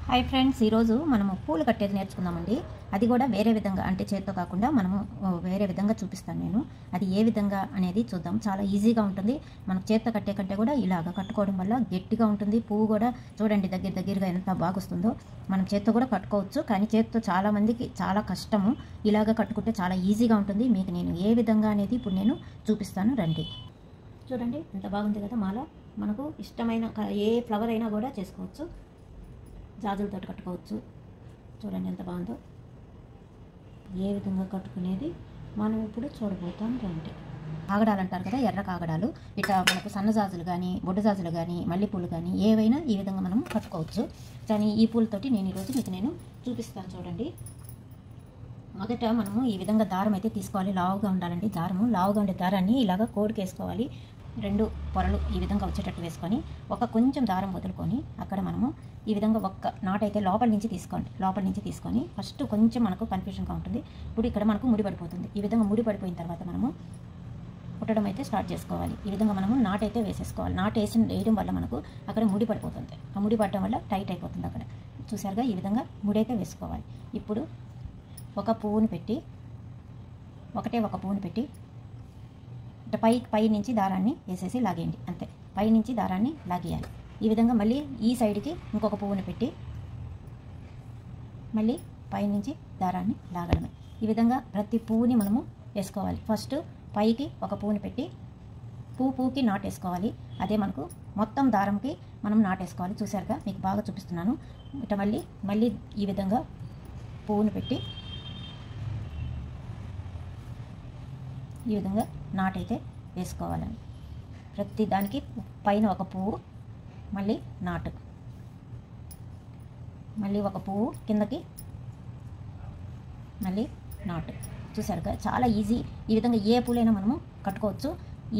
Hi friends, ఈరోజు మనము పూలు కట్టేది నేర్చుకుందామండి. అది కూడా వేరే విధంగా, అంటే చేత్తో కాకుండా మనము వేరే విధంగా చూపిస్తాను నేను. అది ఏ విధంగా అనేది చూద్దాం. చాలా ఈజీగా ఉంటుంది. మనం చేత్తో కట్టే కంటే కూడా ఇలాగ కట్టుకోవడం వల్ల గట్టిగా ఉంటుంది. పువ్వు కూడా చూడండి దగ్గరగా ఎంత బాగా వస్తుందో. మనం చేత్తో కూడా కట్టుకోవచ్చు, కానీ చేత్తో చాలామందికి చాలా కష్టము. ఇలాగ కట్టుకుంటే చాలా ఈజీగా ఉంటుంది. మీకు నేను ఏ విధంగా అనేది ఇప్పుడు నేను చూపిస్తాను, రండి. చూడండి ఎంత బాగుంది కదా మాల. మనకు ఇష్టమైన ఏ ఫ్లవర్ అయినా కూడా చేసుకోవచ్చు. జాజులతో కట్టుకోవచ్చు. చూడండి ఎంత బాగుందో. ఏ విధంగా కట్టుకునేది మనం ఇప్పుడు చూడబోతాం, రండి. కాగడాలు అంటారు కదా, ఎర్ర కాగడాలు. ఇట్లా మనకు సన్న జాజులు కానీ, బొడ్డు జాజులు కానీ, మల్లెపూలు కానీ ఏవైనా ఈ విధంగా మనం కట్టుకోవచ్చు. కానీ ఈ పూలతోటి నేను ఈరోజు మీకు నేను చూపిస్తాను, చూడండి. మొదట మనము ఈ విధంగా దారం అయితే తీసుకోవాలి. లావుగా ఉండాలండి దారము. లావుగా ఉండే దారాన్ని ఇలాగ కోడికి వేసుకోవాలి. 2 పొరలు ఈ విధంగా వచ్చేటట్టు వేసుకొని కొంచెం దారం వదులుకొని అక్కడ మనము ఈ విధంగా ఒక్క నాటైతే లోపల నుంచి తీసుకొని ఫస్ట్ కొంచెం మనకు కన్ఫ్యూజన్గా ఉంటుంది. ఇప్పుడు ఇక్కడ మనకు ముడి పడిపోతుంది. ఈ విధంగా ముడి పడిపోయిన తర్వాత మనము కుట్టడం అయితే స్టార్ట్ చేసుకోవాలి. ఈ విధంగా మనము నాటైతే వేసేసుకోవాలి. వేయడం వల్ల మనకు అక్కడ ముడి పడిపోతుంది. ఆ ముడి పడటం వల్ల టైట్ అయిపోతుంది. అక్కడ చూసారుగా, ఈ విధంగా ముడి అయితే వేసుకోవాలి. ఇప్పుడు ఒక పువ్వుని పెట్టి ఒక పువ్వుని పెట్టి పై నుంచి దారాన్ని వేసేసి లాగేయండి, అంతే. పై నుంచి దారాన్ని లాగేయాలి. ఈ విధంగా మళ్ళీ ఈ సైడ్కి ఇంకొక పువ్వుని పెట్టి మళ్ళీ పై నుంచి దారాన్ని లాగడమే. ఈ విధంగా ప్రతి పువ్వుని మనము వేసుకోవాలి. ఫస్ట్ పైకి ఒక పువ్వుని పెట్టి పువ్వుకి నాటేసుకోవాలి. అదే మనకు మొత్తం దారంకి మనం నాటేసుకోవాలి. చూసారుగా, మీకు బాగా చూపిస్తున్నాను. ఇట మళ్ళీ ఈ విధంగా పువ్వుని పెట్టి ఈ విధంగా నాటైతే వేసుకోవాలని. ప్రతి దానికి పైన ఒక పువ్వు, మళ్ళీ నాటు, మళ్ళీ ఒక పువ్వు కిందకి, మళ్ళీ నాటు. చూసారుగా, చాలా ఈజీ. ఈ విధంగా ఏ పూలైనా మనము కట్టుకోవచ్చు.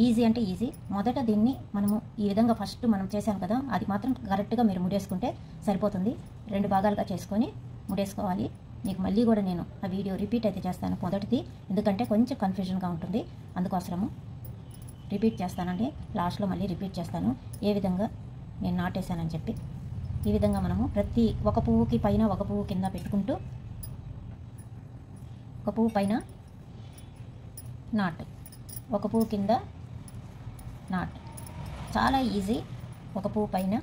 ఈజీ అంటే ఈజీ. మొదట దీన్ని మనము ఈ విధంగా ఫస్ట్ మనం చేసాం కదా, అది మాత్రం కరెక్ట్గా మీరు ముడేసుకుంటే సరిపోతుంది. 2 భాగాలుగా చేసుకొని ముడేసుకోవాలి. మీకు మళ్ళీ కూడా నేను ఆ వీడియో రిపీట్ అయితే చేస్తాను మొదటిది, ఎందుకంటే కొంచెం కన్ఫ్యూజన్గా ఉంటుంది. అందుకోసము రిపీట్ చేస్తానండి. లాస్ట్లో మళ్ళీ రిపీట్ చేస్తాను ఏ విధంగా నేను నాటేశానని చెప్పి. ఈ విధంగా మనము ప్రతి ఒక పువ్వుకి పైన ఒక పువ్వు కింద పెట్టుకుంటూ ఒక పువ్వు పైన నాటు, ఒక పువ్వు కింద నాటు. చాలా ఈజీ. ఒక పువ్వు పైన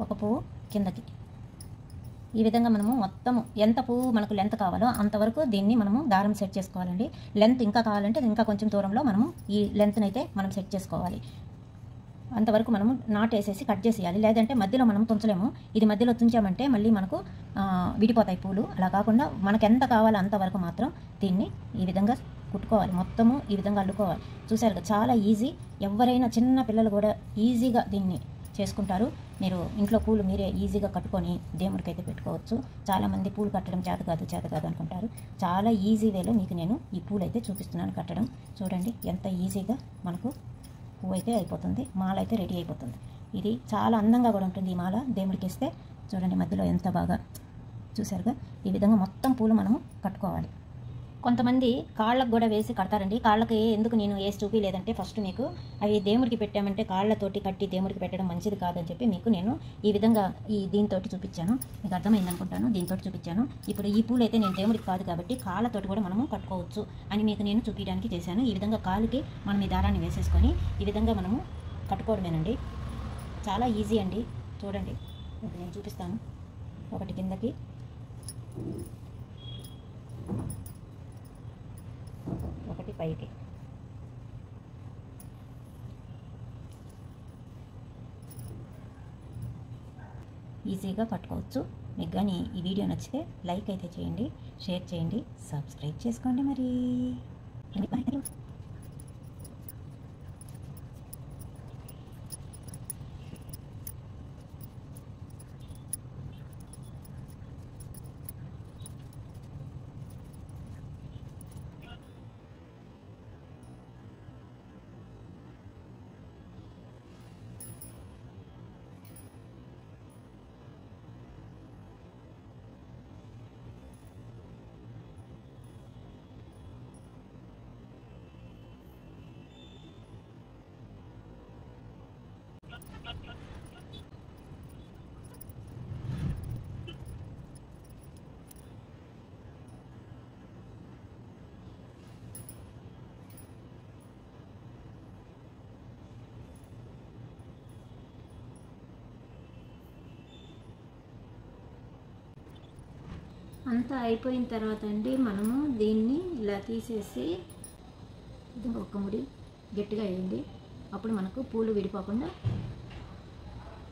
ఒక పువ్వు కిందకి. ఈ విధంగా మనము మొత్తము ఎంత పువ్వు మనకు లెంత్ కావాలో అంతవరకు దీన్ని మనము దారం సెట్ చేసుకోవాలండి. లెంత్ ఇంకా కావాలంటే ఇంకా కొంచెం దూరంలో మనము ఈ లెంత్ని అయితే మనం సెట్ చేసుకోవాలి. అంతవరకు మనము నాటేసేసి కట్ చేసేయాలి. లేదంటే మధ్యలో మనం తుంచలేము. ఇది మధ్యలో తుంచామంటే మళ్ళీ మనకు విడిపోతాయి పూలు. అలా కాకుండా మనకు ఎంత కావాలో అంతవరకు మాత్రం దీన్ని ఈ విధంగా కుట్టుకోవాలి. మొత్తము ఈ విధంగా అల్లుకోవాలి. చూసారు, చాలా ఈజీ. ఎవరైనా చిన్న పిల్లలు కూడా ఈజీగా దీన్ని చేసుకుంటారు. మీరు ఇంట్లో పూలు మీరే ఈజీగా కట్టుకొని దేవుడికి అయితే పెట్టుకోవచ్చు. చాలామంది పూలు కట్టడం చేత కాదు అనుకుంటారు. చాలా ఈజీ వేలో మీకు నేను ఈ పూలు అయితే చూపిస్తున్నాను కట్టడం. చూడండి ఎంత ఈజీగా మనకు పువ్వు అయితే అయిపోతుంది. మాల అయితే రెడీ అయిపోతుంది. ఇది చాలా అందంగా కూడా ఉంటుంది. ఈ మాల దేవుడికి ఇస్తే చూడండి మధ్యలో ఎంత బాగా. చూసారుగా, ఈ విధంగా మొత్తం పూలు మనము కట్టుకోవాలి. కొంతమంది కాళ్ళకు కూడా వేసి కడతారండి. కాళ్ళకి ఎందుకు నేను వేసి చూపించలేదంటే, ఫస్ట్ మీకు అవి దేవుడికి పెట్టామంటే కాళ్ళతోటి కట్టి దేవుడికి పెట్టడం మంచిది కాదని చెప్పి మీకు నేను ఈ విధంగా దీంతో చూపించాను. మీకు అర్థమైంది అనుకుంటాను. దీంతో చూపించాను. ఇప్పుడు ఈ పూలు అయితే నేను దేవుడికి కాదు కాబట్టి కాళ్ళతోటి కూడా మనము కట్టుకోవచ్చు అని మీకు నేను చూపించడానికి చేశాను. ఈ విధంగా కాలుకి మనం ఈ దారాన్ని వేసేసుకొని ఈ విధంగా మనము కట్టుకోవడమేనండి. చాలా ఈజీ అండి. చూడండి, ఇప్పుడు నేను చూపిస్తాను. ఒకటి కిందకి, ఒకటి పైకి. ఈజీగా కట్టుకోవచ్చు. మీకు కానీ ఈ వీడియో నచ్చితే లైక్ అయితే చేయండి, షేర్ చేయండి, సబ్స్క్రైబ్ చేసుకోండి. మరి బాయ్. అంతా అయిపోయిన తర్వాత అండి మనము దీన్ని ఇలా తీసేసి ఒక్క ముడి గట్టిగా వేయండి. అప్పుడు మనకు పూలు విడిపోకుండా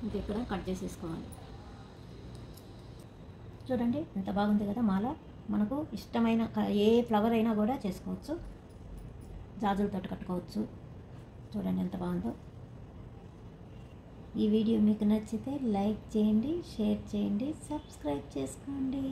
ఇంకా ఇక్కడ కట్ చేసేసుకోవాలి. చూడండి ఎంత బాగుంది కదా మాల. మనకు ఇష్టమైన ఏ ఫ్లవర్ అయినా కూడా చేసుకోవచ్చు, జాజులతో కట్టుకోవచ్చు. చూడండి ఎంత బాగుందో. ఈ వీడియో మీకు నచ్చితే లైక్ చేయండి, షేర్ చేయండి, సబ్స్క్రైబ్ చేసుకోండి.